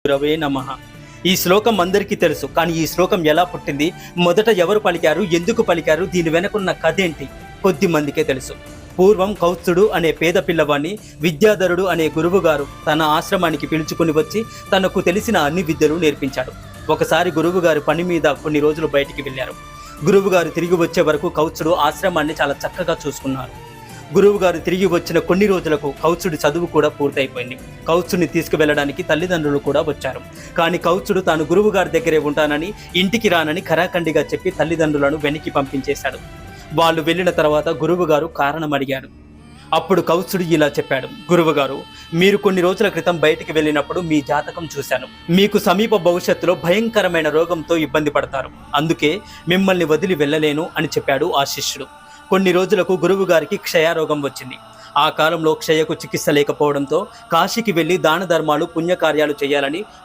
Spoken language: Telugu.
గురవే నమః. ఈ శ్లోకం అందరికీ తెలుసు. కానీ ఈ శ్లోకం ఎలా పుట్టింది, మొదట ఎవరు పలికారు, ఎందుకు పలికారు, దీని వెనకున్న కథ ఏంటి కొద్ది మందికే తెలుసు. పూర్వం కౌత్సుడు అనే పేద పిల్లవాడిని విద్యాధరుడు అనే గురువుగారు తన ఆశ్రమానికి పిలుచుకుని వచ్చి తనకు తెలిసిన అన్ని విద్యలు నేర్పించాడు. ఒకసారి గురువుగారు పని మీద కొన్ని రోజులు బయటికి వెళ్ళారు. గురువుగారు తిరిగి వచ్చే వరకు కౌత్సుడు ఆశ్రమాన్ని చాలా చక్కగా చూసుకున్నారు. గురువుగారు తిరిగి వచ్చిన కొన్ని రోజులకు కౌత్సుడి చదువు కూడా పూర్తయిపోయింది. కౌత్సుడిని తీసుకువెళ్ళడానికి తల్లిదండ్రులు కూడా వచ్చారు. కానీ కౌత్సుడు తాను గురువుగారి దగ్గరే ఉంటానని, ఇంటికి రానని ఖరాఖండిగా చెప్పి తల్లిదండ్రులను వెనక్కి పంపించేశాడు. వాళ్ళు వెళ్ళిన తర్వాత గురువుగారు కారణం అడిగాడు. అప్పుడు కౌత్సుడు ఇలా చెప్పాడు, గురువుగారు, మీరు కొన్ని రోజుల క్రితం బయటికి వెళ్ళినప్పుడు మీ జాతకం చూశాను. మీకు సమీప భవిష్యత్తులో భయంకరమైన రోగంతో ఇబ్బంది పడతారు. అందుకే మిమ్మల్ని వదిలి వెళ్ళలేను అని చెప్పాడు ఆ శిష్యుడు. కొన్ని రోజులకు గురువు గారికి క్షయరోగం వచ్చింది. ఆ కాలంలో క్షయకు చికిత్స లేకపోవడంతో కాశీకి వెళ్ళి దాన ధర్మాలు పుణ్యకార్యాలు చేయాలని